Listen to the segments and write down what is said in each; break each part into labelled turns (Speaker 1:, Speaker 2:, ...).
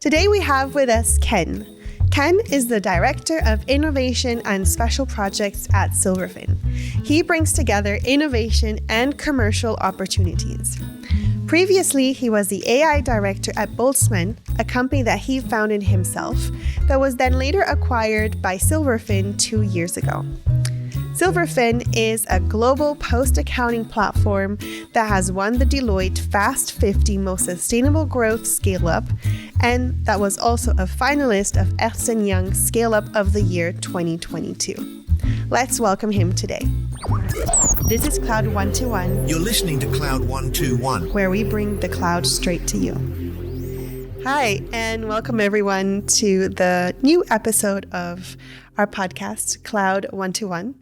Speaker 1: Today we have with us Ken. Ken is the Director of Innovation and Special Projects at Silverfin. He brings together innovation and commercial opportunities. Previously, he was the AI Director at Boltzmann, a company that he founded himself, that was then later acquired by Silverfin 2 years ago. Silverfin is a global post-accounting platform that has won the Deloitte Fast 50 Most Sustainable Growth Scale-Up, and that was also a finalist of Ernst & Young Scale-Up of the Year 2022. Let's welcome him today. This is Cloud 121.
Speaker 2: You're listening to Cloud 121,
Speaker 1: where we bring the cloud straight to you. Hi, and welcome everyone to the new episode of our podcast, Cloud 121.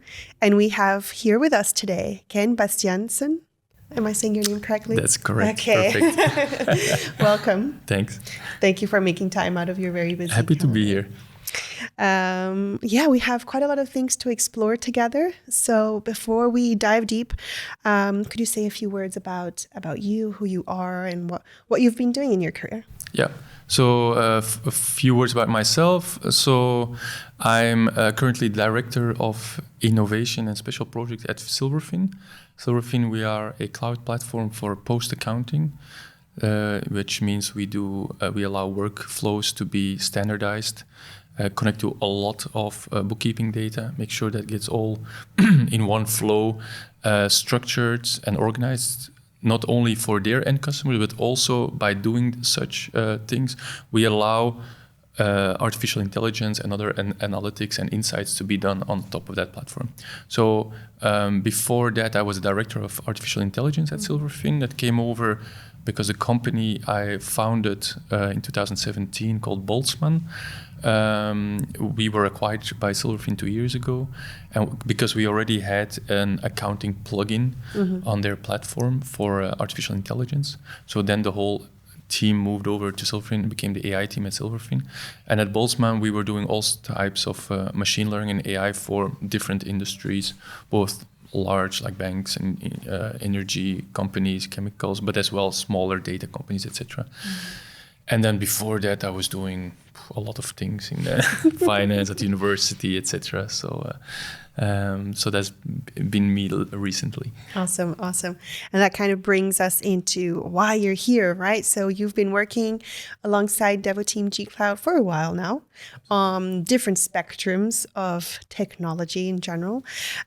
Speaker 1: And we have here with us today, Ken Bastiaensen. Am I saying your name correctly?
Speaker 3: That's correct.
Speaker 1: Okay.
Speaker 3: Perfect.
Speaker 1: Welcome.
Speaker 3: Thanks.
Speaker 1: Thank you for making time out of your very busy
Speaker 3: Happy to be here.
Speaker 1: We have quite a lot of things to explore together. So before we dive deep, could you say a few words about you, who you are, and what you've been doing in your career?
Speaker 3: Yeah. So a few words about myself. So I'm currently Director of Innovation and Special Projects at Silverfin. Silverfin, we are a cloud platform for post-accounting, which means we allow workflows to be standardized, connect to a lot of bookkeeping data, make sure that gets all in one flow, structured and organized, not only for their end customers, but also by doing such things, we allow artificial intelligence and other analytics and insights to be done on top of that platform. So before that, I was a director of artificial intelligence at Silverfin that came over because a company I founded in 2017 called Boltzmann. We were acquired by Silverfin 2 years ago, and because we already had an accounting plugin on their platform for artificial intelligence. So then the whole team moved over to Silverfin and became the AI team at Silverfin. And at Boltzmann, we were doing all types of machine learning and AI for different industries, both large like banks and energy companies, chemicals, but as well smaller data companies, etc. And then before that, I was doing a lot of things in finance at university, etc. So that's been me recently.
Speaker 1: Awesome. And that kind of brings us into why you're here, right? So you've been working alongside Devoteam G Cloud for a while now, different spectrums of technology in general.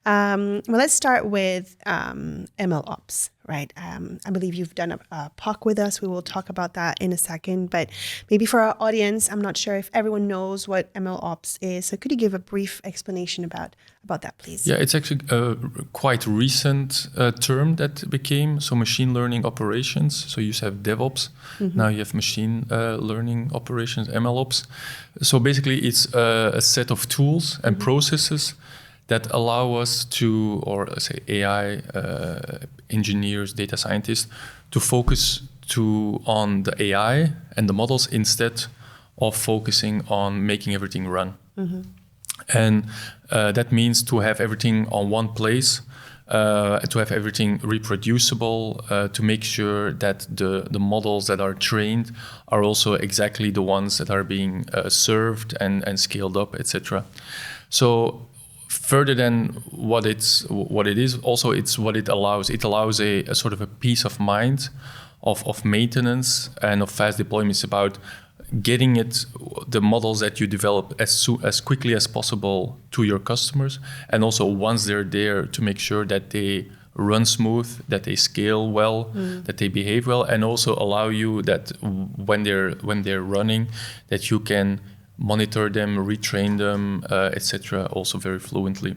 Speaker 1: Well, let's start with MLOps. Right. I believe you've done a POC with us. We will talk about that in a second. But maybe for our audience, I'm not sure if everyone knows what MLOps is. So could you give a brief explanation about that, please?
Speaker 3: Yeah, it's actually a quite recent term that became. So machine learning operations. So you used to have DevOps. Now you have machine learning operations, MLOps. So basically, it's a set of tools and processes that allow us to, or say AI engineers, data scientists, to focus on the AI and the models instead of focusing on making everything run. And that means to have everything on one place, to have everything reproducible, to make sure that the models that are trained are also exactly the ones that are being served and scaled up, etc. So further than what it is, also it's what it allows. It allows a sort of a peace of mind of maintenance and of fast deployment. It's about getting the models that you develop as quickly as possible to your customers, and also once they're there, to make sure that they run smooth, that they scale well, that they behave well, and also allow you that when they're running, that you can monitor them, retrain them, etc., also very fluently.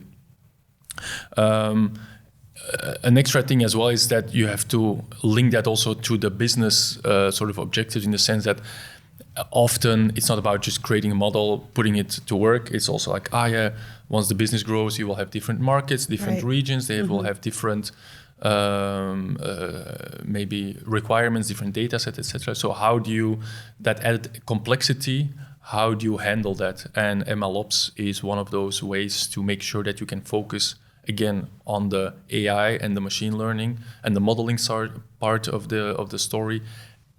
Speaker 3: An extra thing as well is that you have to link that also to the business sort of objectives, in the sense that often it's not about just creating a model, putting it to work. It's also like, once the business grows, you will have different markets, different regions, they will have different maybe requirements, different data sets, etc. So how do you, that added complexity, how do you handle that? And MLOps is one of those ways to make sure that you can focus again on the AI and the machine learning and the modeling part of the story,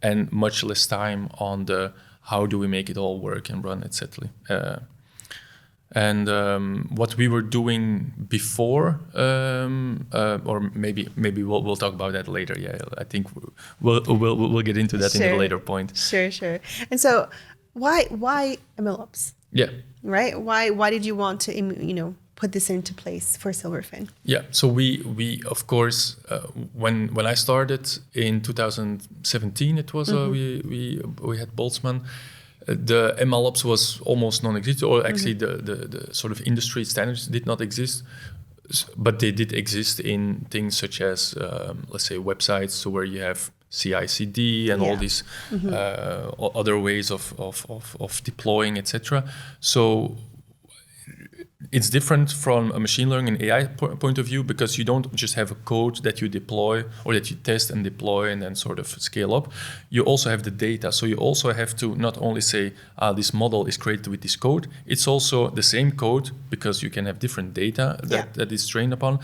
Speaker 3: and much less time on the how do we make it all work and run, etc. And what we were doing before, or maybe we'll talk about that later. Yeah, I think we'll get into that in a later point.
Speaker 1: Sure. And so, why MLOps?
Speaker 3: Yeah.
Speaker 1: Right. Why did you want to put this into place for Silverfin?
Speaker 3: Yeah. So we of course when I started in 2017, it was we had Boltzmann. The MLOps was almost non-existent, or actually the sort of industry standards did not exist, but they did exist in things such as, let's say, websites, so where you have CI/CD and all these other ways of deploying, etc. So it's different from a machine learning and AI point of view, because you don't just have a code that you deploy or that you test and deploy and then sort of scale up. You also have the data. So you also have to not only say, this model is created with this code, it's also the same code, because you can have different data that is trained upon,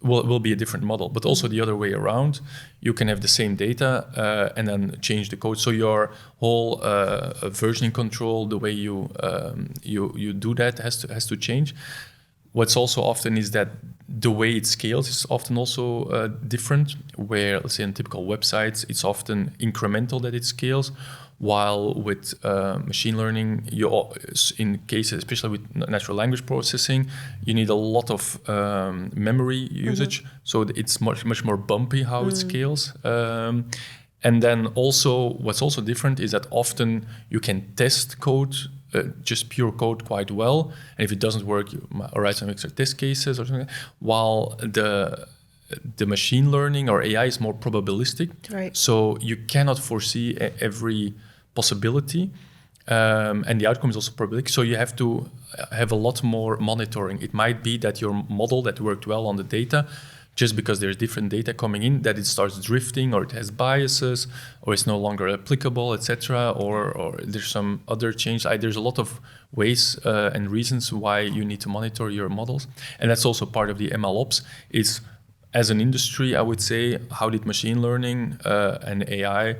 Speaker 3: will be a different model. But also the other way around, you can have the same data and then change the code. So your whole versioning control, the way you do that has to change. What's also often is that the way it scales is often also different, where, let's say, in typical websites, it's often incremental that it scales, while with machine learning, in cases, especially with natural language processing, you need a lot of memory usage, so it's much more bumpy how it scales. And then also, what's also different is that often you can test code, just pure code, quite well, and if it doesn't work, you write some extra test cases or something. While the machine learning or AI is more probabilistic,
Speaker 1: right?
Speaker 3: So you cannot foresee every possibility, and the outcome is also probabilistic. So you have to have a lot more monitoring. It might be that your model that worked well on the data, just because there's different data coming in, that it starts drifting, or it has biases, or it's no longer applicable, etc., or there's some other change. There's a lot of ways and reasons why you need to monitor your models, and that's also part of the MLOps. Is, as an industry, I would say, how did machine learning and AI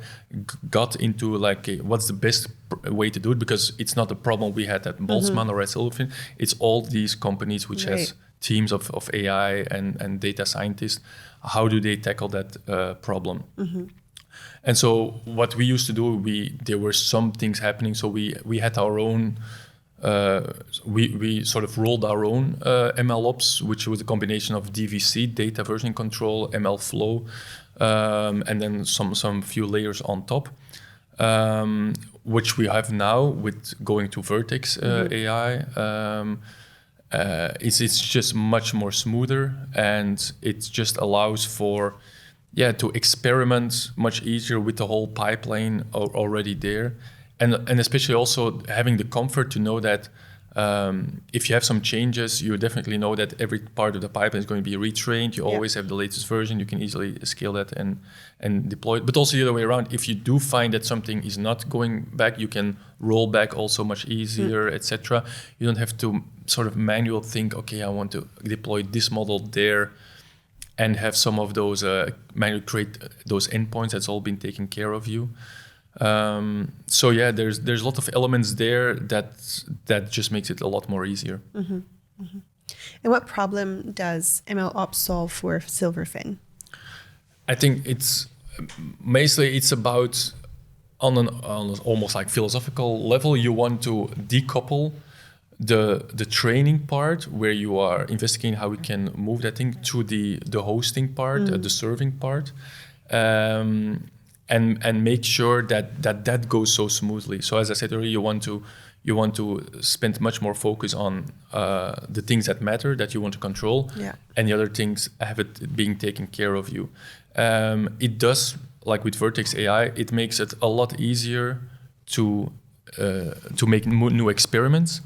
Speaker 3: got into what's the best way to do it? Because it's not a problem we had at Boltzmann or at Silverfin. It's all these companies which has teams of AI and data scientists. How do they tackle that problem? And so what we used to do, there were some things happening. So we had our own. We sort of rolled our own MLOps, which was a combination of DVC, data version control, ML flow, and then some few layers on top, which we have now with going to Vertex AI. It's just much more smoother, and it just allows for to experiment much easier with the whole pipeline already there. And especially also having the comfort to know that if you have some changes, you definitely know that every part of the pipeline is going to be retrained. You always have the latest version. You can easily scale that and deploy it. But also the other way around, if you do find that something is not going back, you can roll back also much easier, etc. You don't have to sort of manual think, okay, I want to deploy this model there, and have some of those manually create those endpoints. That's all been taken care of you. So there's a lot of elements there that just makes it a lot more easier.
Speaker 1: And what problem does MLOps solve for Silverfin?
Speaker 3: I think it's about on an almost like philosophical level. You want to decouple the training part, where you are investigating how we can move that thing, to the hosting part, the serving part. And make sure that goes so smoothly. So as I said earlier, you want to spend much more focus on the things that matter, that you want to control, and the other things have it being taken care of you. It does, like with Vertex AI, it makes it a lot easier to make new experiments,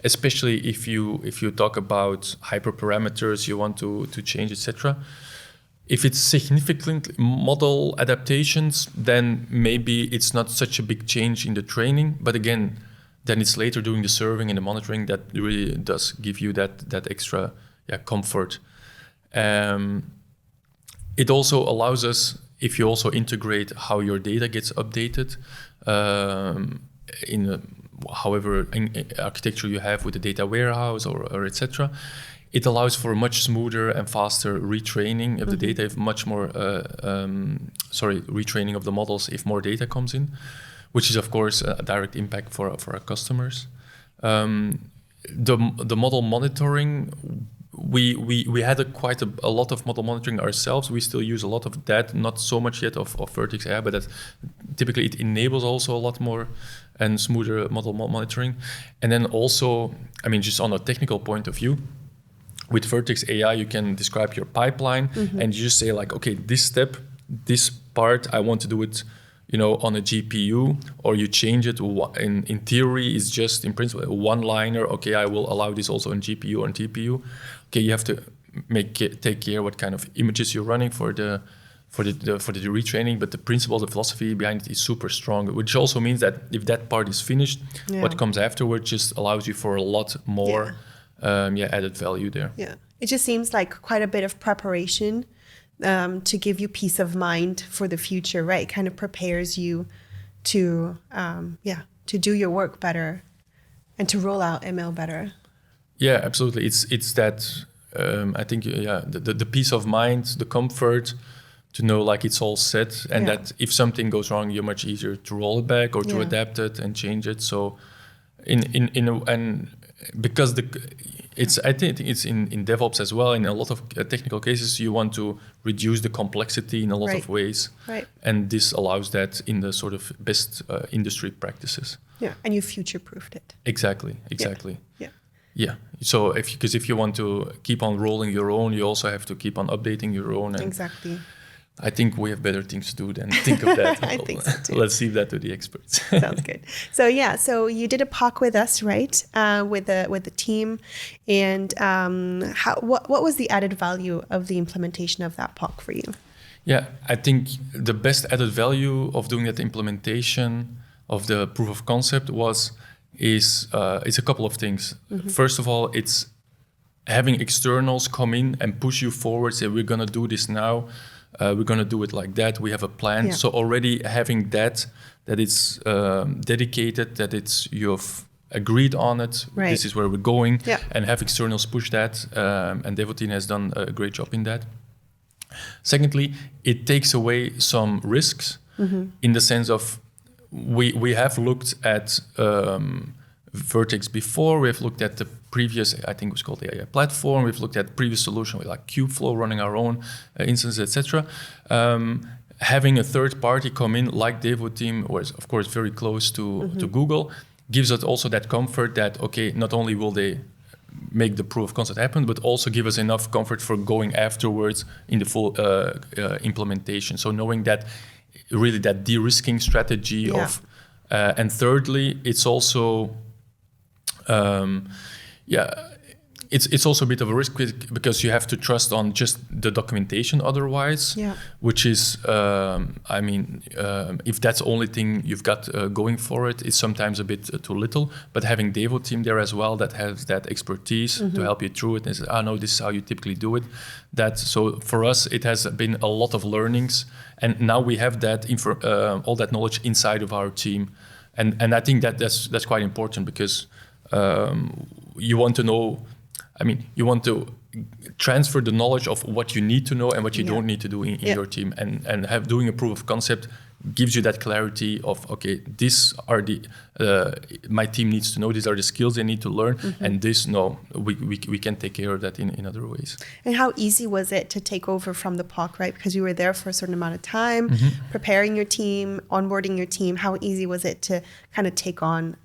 Speaker 3: especially if you talk about hyperparameters you want to change, etc. If it's significant model adaptations, then maybe it's not such a big change in the training. But again, then it's later doing the serving and the monitoring that really does give you that extra comfort. It also allows us, if you also integrate how your data gets updated, however architecture you have with the data warehouse or etc. It allows for much smoother and faster retraining of the data, if much more, retraining of the models if more data comes in, which is of course a direct impact for our customers. The model monitoring, we had quite a lot of model monitoring ourselves. We still use a lot of that, not so much yet of Vertex AI, but that typically it enables also a lot more and smoother model monitoring. And then also, I mean, just on a technical point of view, with Vertex AI, you can describe your pipeline and you just say like, okay, this step, this part, I want to do it, on a GPU, or you change it. In theory, is just in principle a one-liner. Okay, I will allow this also on GPU or on TPU. Okay, you have to take care what kind of images you're running for the retraining, but the principle, the philosophy behind it is super strong, which also means that if that part is finished, what comes afterwards just allows you for a lot more added value there.
Speaker 1: Yeah, it just seems like quite a bit of preparation to give you peace of mind for the future, right? It kind of prepares you to do your work better and to roll out ML better.
Speaker 3: Yeah, absolutely. It's that I think the peace of mind, the comfort to know like it's all set, and that if something goes wrong, you're much easier to roll it back or to adapt it and change it. So because I think it's in DevOps as well. In a lot of technical cases, you want to reduce the complexity in a lot of ways, and this allows that in the sort of best industry practices. Yeah,
Speaker 1: and you future-proofed it.
Speaker 3: Exactly. Yeah. So if you want to keep on rolling your own, you also have to keep on updating your own. And
Speaker 1: exactly.
Speaker 3: I think we have better things to do than think of that.
Speaker 1: I think so too.
Speaker 3: Let's leave that to the experts.
Speaker 1: Sounds good. So you did a POC with us, right? With the team, and what was the added value of the implementation of that POC for you?
Speaker 3: Yeah, I think the best added value of doing that implementation of the proof of concept is a couple of things. First of all, it's having externals come in and push you forward, say we're going to do this now. We're going to do it like that. We have a plan. Yeah. So already having that it's dedicated, that you've agreed on it. Right. This is where we're going. Yeah. And have externals push that. And Devoteam has done a great job in that. Secondly, it takes away some risks in the sense of we have looked at Vertex before. We have looked at the previous, I think it was called the AI platform. We've looked at previous solution with like Kubeflow, running our own instances, etc. Having a third party come in like Devoteam, was of course very close to Google, gives us also that comfort that, okay, not only will they make the proof of concept happen, but also give us enough comfort for going afterwards in the full implementation. So knowing that really that de-risking strategy of, and thirdly, it's also, it's also a bit of a risk because you have to trust on just the documentation otherwise, which is, if that's the only thing you've got going for it, it's sometimes a bit too little. But having Devoteam there as well that has that expertise to help you through it and say, no, this is how you typically do it. So for us, it has been a lot of learnings. And now we have that all that knowledge inside of our team. And I think that's quite important because you want to know, you want to transfer the knowledge of what you need to know and what you don't need to do in your team. And doing a proof of concept gives you that clarity of, okay, these are my team needs to know, these are the skills they need to learn, and we can take care of that in other ways. And
Speaker 1: how easy was it to take over from the POC, right? Because you were there for a certain amount of time, preparing your team, onboarding your team. How easy was it to kind of take on,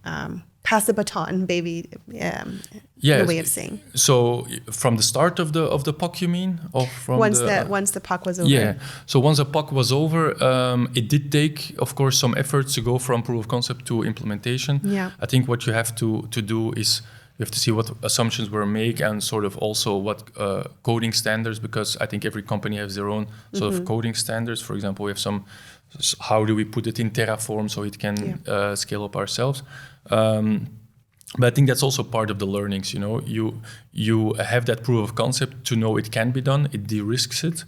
Speaker 1: pass the baton, baby, the way of saying? So
Speaker 3: from the start of the POC, you mean? Or from
Speaker 1: once the POC was over?
Speaker 3: Yeah, so once the POC was over, it did take, of course, some efforts to go from proof of concept to implementation. Yeah. I think what you have to do is you have to see what assumptions were made and sort of also what coding standards, because I think every company has their own sort of coding standards. For example, we have how do we put it in Terraform so it can scale up ourselves? But I think that's also part of the learnings. You have that proof of concept to know it can be done. It de-risks it.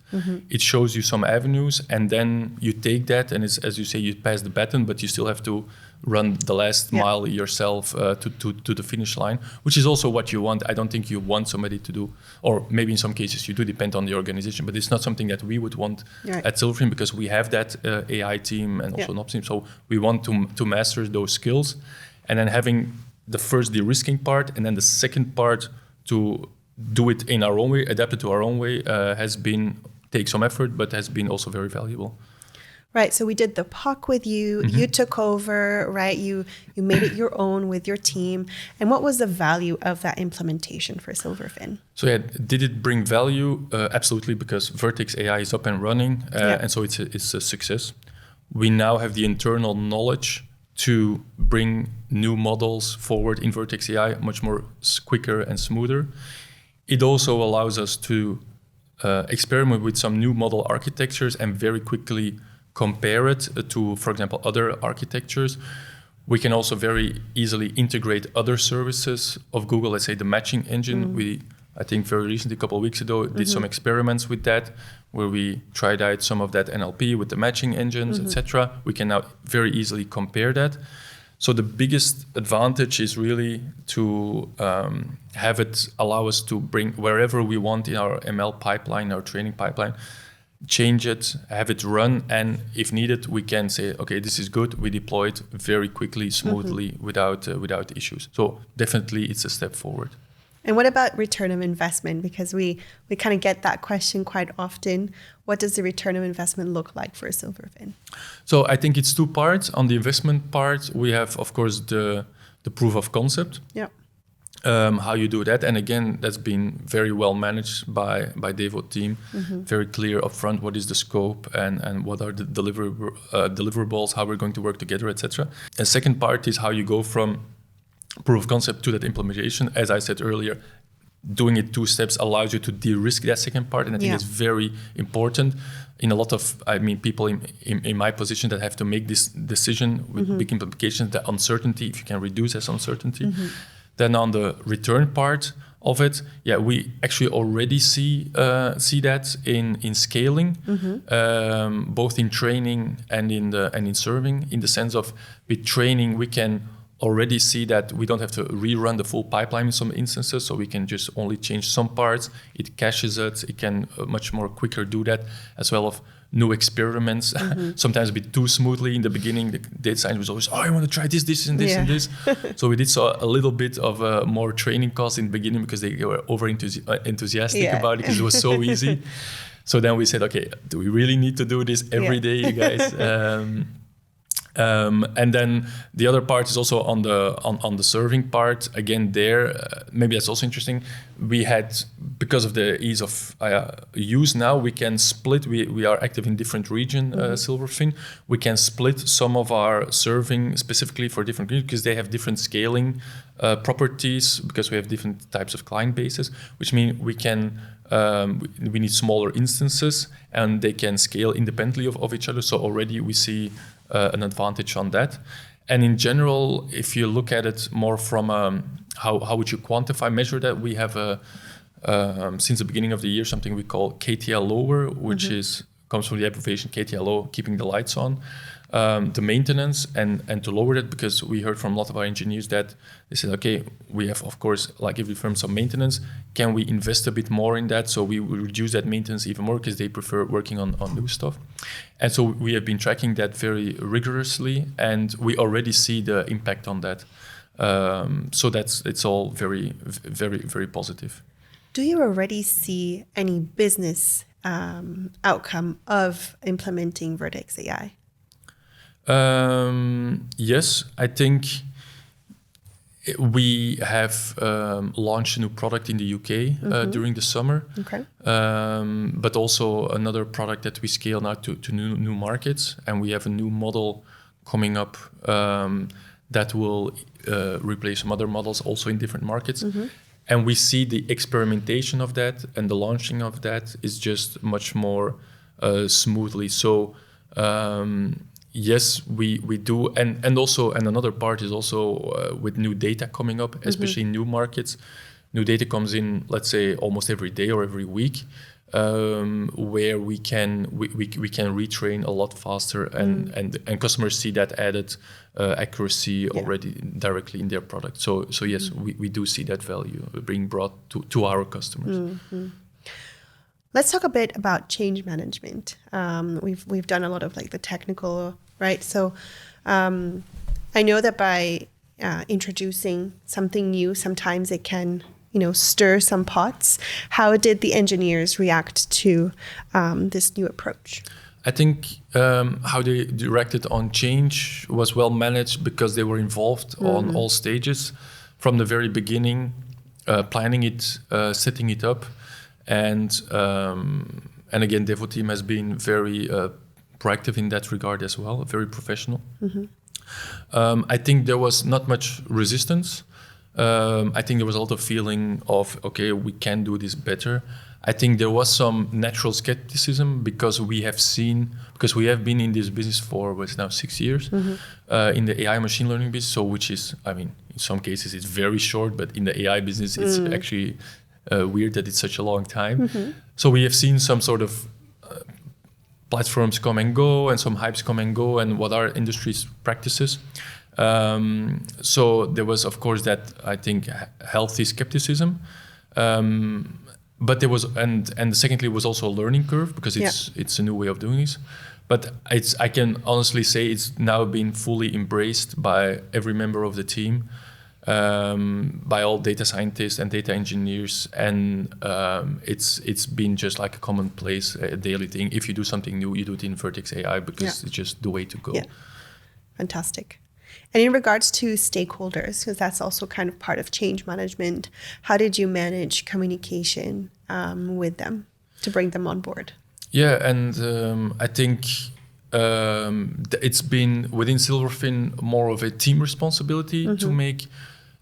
Speaker 3: It shows you some avenues, and then you take that, and it's, as you say, you pass the baton, but you still have to run the last mile yourself to the finish line, which is also what you want. I don't think you want somebody to do, or maybe in some cases you do, depend on the organization, but it's not something that we would want at Silverfin, because we have that AI team and also an ops team. So we want to master those skills, and then having the first de-risking part, and then the second part to do it in our own way, adapt it to our own way, takes some effort, but has been also very valuable.
Speaker 1: Right. So we did the POC with you. You took over, right? You made it your own with your team. And what was the value of that implementation for Silverfin?
Speaker 3: So did it bring value? Absolutely, because Vertex AI is up and running, and so it's a success. We now have the internal knowledge to bring new models forward in Vertex AI much more quicker and smoother. It also allows us to experiment with some new model architectures and very quickly compare it to, for example, other architectures. We can also very easily integrate other services of Google, let's say the matching engine. We, I think very recently, a couple of weeks ago, did some experiments with that, where we tried out some of that NLP with the matching engines, etc. We can now very easily compare that. So the biggest advantage is really to have it allow us to bring wherever we want in our ML pipeline, our training pipeline, change it, have it run, and if needed, we can say, okay, this is good. We deploy it very quickly, smoothly, without issues. So definitely, it's a step forward.
Speaker 1: And what about return of investment? Because we kind of get that question quite often. What does the return of investment look like for Silverfin?
Speaker 3: So I think it's two parts. On the investment part, we have, of course, the proof of concept. Yeah. How you do that, and again, that's been very well managed by Devo team. Very clear upfront what is the scope and what are the deliverables, how we're going to work together, etc. The second part is how you go from proof of concept to that implementation. As I said earlier, doing it two steps allows you to de-risk that second part, and I think it's very important. In a lot of, people in my position that have to make this decision with big implications, the uncertainty, if you can reduce that uncertainty. Then on the return part of it, we actually already see that in scaling, both in training and in serving. In the sense of with training, we can already see that we don't have to rerun the full pipeline in some instances, so we can just only change some parts. It caches it. It can much more quicker do that, as well as new experiments, sometimes a bit too smoothly in the beginning. The data science was always, I want to try this, and this, and this. So we did a little bit of more training costs in the beginning because they were enthusiastic about it because it was so easy. So then we said, okay, do we really need to do this every day, you guys? And then the other part is also on the serving part. Again, maybe that's also interesting. We had, because of the ease of use now, we can split. We are active in different regions, Silverfin. We can split some of our serving specifically for different regions because they have different scaling properties, because we have different types of client bases, which means we can we need smaller instances and they can scale independently of each other. So already we see an advantage on that. And in general, if you look at it more from how would you measure that, we have since the beginning of the year something we call KTL lower, which comes from the abbreviation KTLO, keeping the lights on. The maintenance and to lower it, because we heard from a lot of our engineers that they said, okay, we have, of course, like every firm, some maintenance. Can we invest a bit more in that? So we will reduce that maintenance even more because they prefer working on new stuff. And so we have been tracking that very rigorously, and we already see the impact on that. So it's all very, very, very positive.
Speaker 1: Do you already see any business outcome of implementing Vertex AI?
Speaker 3: Yes, I think we have launched a new product in the UK during the summer. Okay. But also another product that we scale now to new markets, and we have a new model coming up that will replace some other models also in different markets. And we see the experimentation of that and the launching of that is just much more smoothly. So yes, we do. And another part is also with new data coming up, especially in new markets. New data comes in, let's say, almost every day or every week. where we can retrain a lot faster, and customers see that added accuracy already directly in their product. So yes, we do see that value being brought to our customers.
Speaker 1: Let's talk a bit about change management. We've done a lot of like the technical, right? So I know that by introducing something new, sometimes it can, stir some pots. How did the engineers react to this new approach?
Speaker 3: I think how they directed on change was well managed because they were involved on all stages from the very beginning, planning it, setting it up. And again, Devo team has been very proactive in that regard as well, very professional. I think there was not much resistance. I think there was a lot of feeling of, okay, we can do this better. I think there was some natural skepticism because we have been in this business for what's now 6 years in the AI machine learning business. So which is, in some cases it's very short, but in the AI business it's actually weird that it's such a long time. So we have seen some sort of platforms come and go and some hypes come and go and what are industry's practices. So there was, of course, that I think healthy skepticism. But there was, and secondly, was also a learning curve because it's a new way of doing this. But I can honestly say it's now been fully embraced by every member of the team, by all data scientists and data engineers, and it's been just like a commonplace, a daily thing. If you do something new, you do it in Vertex AI because it's just the way to go.
Speaker 1: Yeah. Fantastic. And in regards to stakeholders, because that's also kind of part of change management, how did you manage communication with them to bring them on board?
Speaker 3: Yeah, and I think it's been within Silverfin more of a team responsibility to make.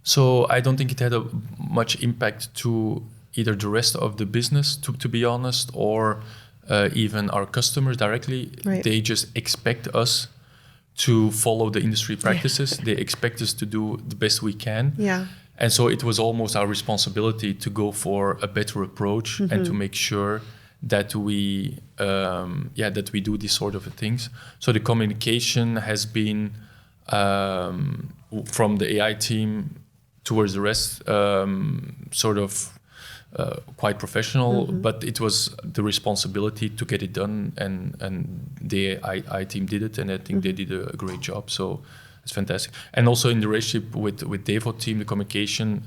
Speaker 3: So I don't think it had much impact to either the rest of the business, to be honest, or even our customers directly.
Speaker 1: Right.
Speaker 3: They just expect us to follow the industry practices. They expect us to do the best we can.
Speaker 1: Yeah.
Speaker 3: And so it was almost our responsibility to go for a better approach and to make sure that we do these sort of things. So the communication has been from the AI team towards the rest quite professional, but it was the responsibility to get it done, and the AI team did it, and I think they did a great job. So it's fantastic. And also in the relationship with Devo team, the communication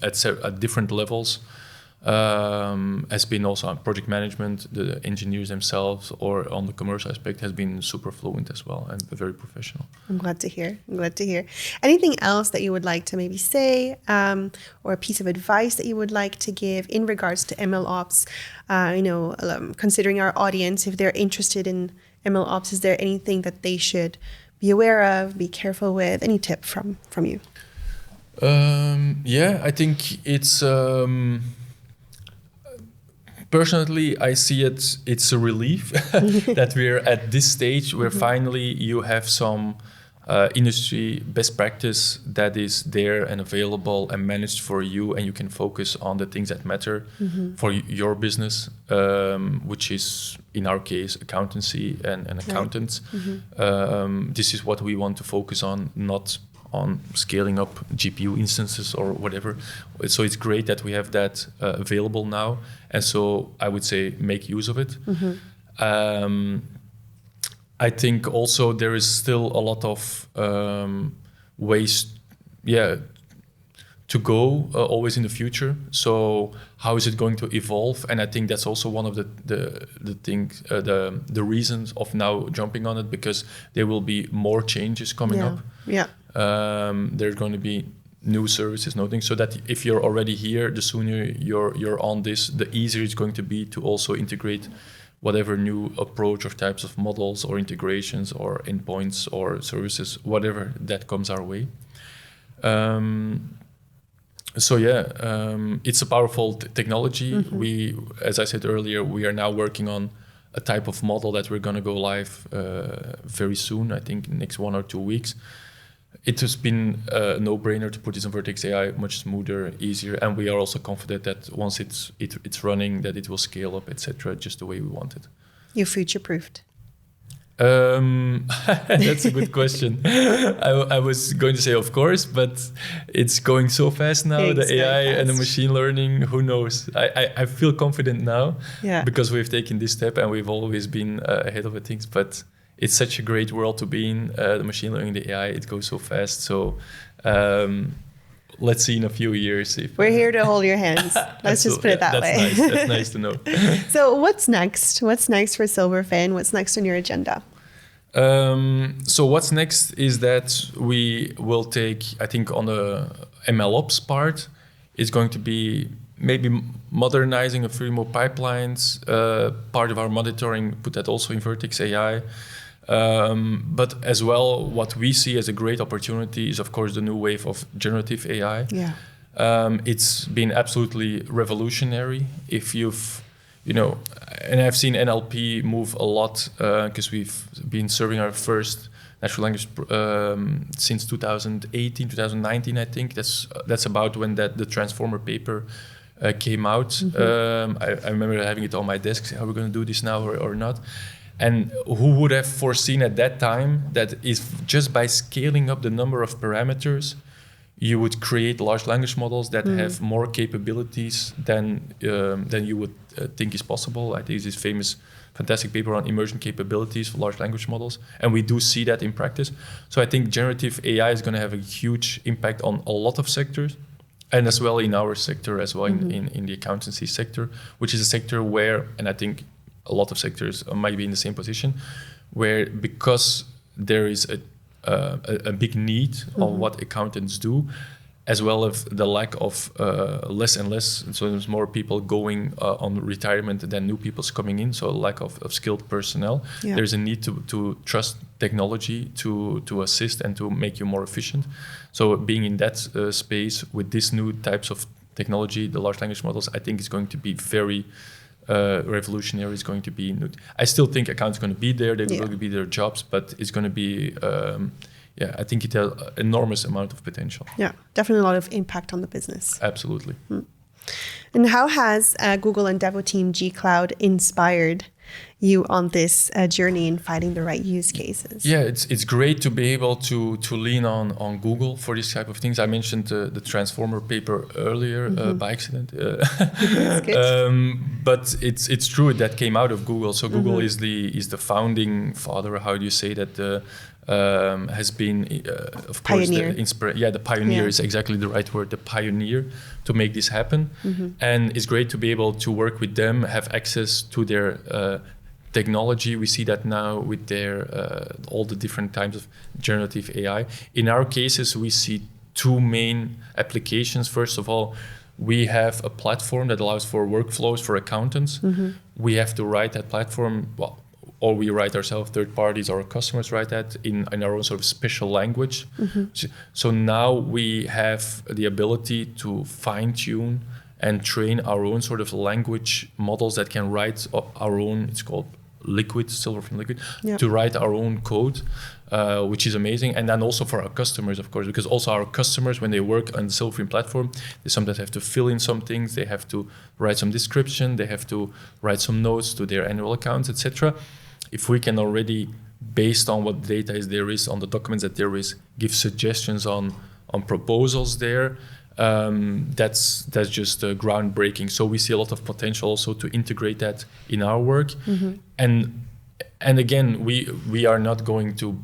Speaker 3: at different levels has been also on project management, the engineers themselves, or on the commercial aspect has been super fluent as well and very professional.
Speaker 1: I'm glad to hear. Anything else that you would like to maybe say, or a piece of advice that you would like to give in regards to MLOps? Considering our audience, if they're interested in MLOps, is there anything that they should be aware of, be careful with? Any tip from you?
Speaker 3: I think it's... Personally, I see it's a relief that we're at this stage where finally you have some industry best practice that is there and available and managed for you, and you can focus on the things that matter for your business, which is, in our case, accountancy and accountants. This is what we want to focus on, not on scaling up GPU instances or whatever. So it's great that we have that available now. And so I would say make use of it. I think also there is still a lot of ways to go always in the future. So how is it going to evolve? And I think that's also one of the things, the reasons of now jumping on it, because there will be more changes coming up.
Speaker 1: Yeah.
Speaker 3: There's going to be new services, so that if you're already here, the sooner you're on this, the easier it's going to be to also integrate whatever new approach or types of models or integrations or endpoints or services, whatever that comes our way. It's a powerful technology. We, as I said earlier, we are now working on a type of model that we're going to go live very soon, I think next 1 or 2 weeks. it has been a no-brainer to put this on Vertex AI, much smoother, easier, and we are also confident that once it's running, that it will scale up, etc., just the way we want it.
Speaker 1: You future-proofed.
Speaker 3: That's a good question. I was going to say, of course, but it's going so fast now.
Speaker 1: It's
Speaker 3: the AI
Speaker 1: very
Speaker 3: and the
Speaker 1: fast.
Speaker 3: machine learning, who knows? I feel confident now because we've taken this step and we've always been ahead of the things. But it's such a great world to be in. The machine learning, the AI, it goes so fast. So let's see in a few years. If
Speaker 1: We're here to hold your hands. Let's just put it that way.
Speaker 3: Nice. That's nice to know.
Speaker 1: So what's next? What's next for Silverfin? What's next on your agenda?
Speaker 3: So what's next is that we will take, I think on the MLOps part, it's going to be maybe modernizing a few more pipelines, part of our monitoring, put that also in Vertex AI. But as well, what we see as a great opportunity is, of course, the new wave of generative AI.
Speaker 1: Yeah.
Speaker 3: It's been absolutely revolutionary. If you've, and I've seen NLP move a lot because we've been serving our first natural language since 2018, 2019, I think. That's about when the Transformer paper came out. Mm-hmm. I remember having it on my desk. Are we going to do this now or not? And who would have foreseen at that time that is just by scaling up the number of parameters, you would create large language models that have more capabilities than you would think is possible. I think this famous, fantastic paper on immersion capabilities for large language models, and we do see that in practice. So I think generative AI is going to have a huge impact on a lot of sectors, and as well in our sector as well, in the accountancy sector, which is a sector where, and I think a lot of sectors might be in the same position, where because there is a big need of what accountants do, as well as the lack of less and less, so there's more people going on retirement than new people's coming in, so lack of skilled personnel. Yeah. There's a need to trust technology to assist and to make you more efficient. So being in that space with these new types of technology, the large language models, I think is going to be very revolutionary. Is going to be new. I still think accountants are going to be there. They're going to be their jobs, but it's going to be, I think it has an enormous amount of potential. Yeah,
Speaker 1: definitely a lot of impact on the business.
Speaker 3: Absolutely.
Speaker 1: And how has Google and Devo Team G Cloud inspired you on this journey in finding the right use cases?
Speaker 3: Yeah, it's great to be able to lean on Google for this type of things. I mentioned the Transformer paper earlier by accident, but it's true that came out of Google. So Google is the founding father. How do you say that? Has been, of course, the pioneer is exactly the right word, the pioneer to make this happen. And it's great to be able to work with them, have access to their technology. We see that now with their all the different types of generative AI. In our cases, we see two main applications. First of all, we have a platform that allows for workflows for accountants. We have to write that platform, or we write ourselves, third parties, or customers write that in our own sort of special language. So now we have the ability to fine-tune and train our own sort of language models that can write our own, it's called Silverfin Liquid, to write our own code, which is amazing. And then also for our customers, of course, because also our customers, when they work on the Silverfin platform, they sometimes have to fill in some things, they have to write some description, they have to write some notes to their annual accounts, etc. If we can already, based on what data there is, on the documents that there is, give suggestions on proposals there, that's just groundbreaking. So we see a lot of potential also to integrate that in our work. And again, we are not going to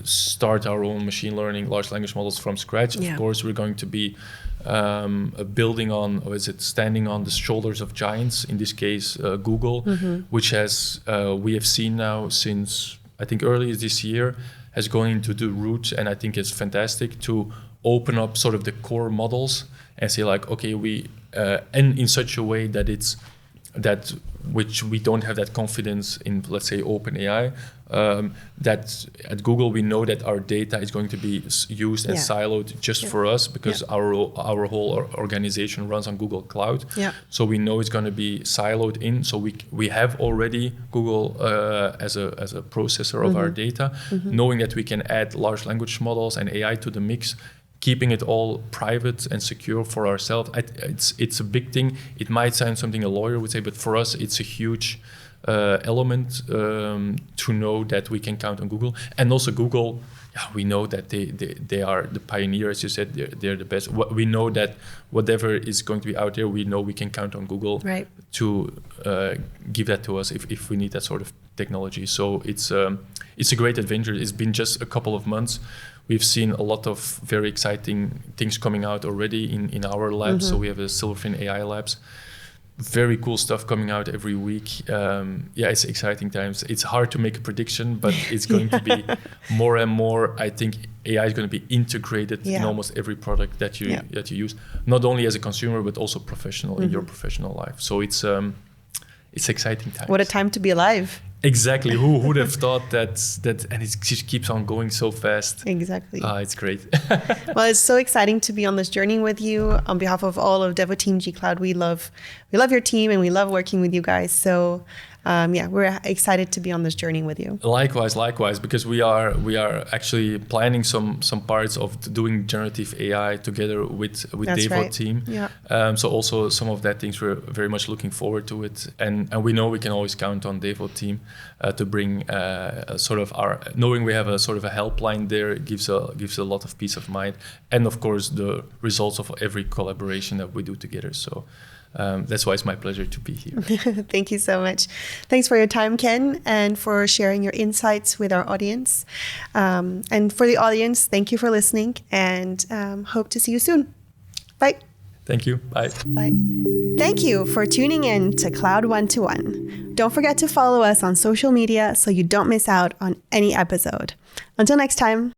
Speaker 3: start our own machine learning large language models from scratch. Of course, we're going to be standing on the shoulders of giants, in this case Google, which has we have seen now since I think early this year has gone into the root, and I think it's fantastic to open up sort of the core models and say like, okay, we and in such a way that it's that which we don't have that confidence in, let's say, OpenAI. That at Google we know that our data is going to be used and siloed just for us, because our whole organization runs on Google Cloud. So we know it's going to be siloed in. So we have already Google as a processor of our data, knowing that we can add large language models and AI to the mix, keeping it all private and secure for ourselves. It's a big thing. It might sound something a lawyer would say, but for us it's a huge element to know that we can count on Google. And also Google, we know that they are the pioneer, as you said. They're the best. We know that whatever is going to be out there, we know we can count on Google to give that to us if we need that sort of technology. So it's a great adventure. It's been just a couple of months. We've seen a lot of very exciting things coming out already in our labs. So we have a Silverfin AI labs. Very cool stuff coming out every week. It's exciting times. It's hard to make a prediction, but it's going to be more and more. I think AI is going to be integrated in almost every product that you use, not only as a consumer but also professional in your professional life. So it's exciting times.
Speaker 1: What a time to be alive!
Speaker 3: Exactly. Who would have thought that? And it just keeps on going so fast.
Speaker 1: Exactly.
Speaker 3: It's great.
Speaker 1: Well, it's so exciting to be on this journey with you. On behalf of all of Devo Team G Cloud, we love your team and we love working with you guys. So we're excited to be on this journey with you.
Speaker 3: Likewise, because we are actually planning some parts of doing generative AI together with Devo team. So also some of that things we're very much looking forward to it, and we know we can always count on Devo team to bring knowing we have a sort of a helpline there gives a lot of peace of mind, and of course the results of every collaboration that we do together. So. That's why it's my pleasure to be here.
Speaker 1: Thank you so much. Thanks for your time, Ken, and for sharing your insights with our audience. And for the audience, thank you for listening, and hope to see you soon. Bye.
Speaker 3: Thank you. Bye.
Speaker 1: Bye. Thank you for tuning in to Cloud 1-to-1. Don't forget to follow us on social media so you don't miss out on any episode. Until next time.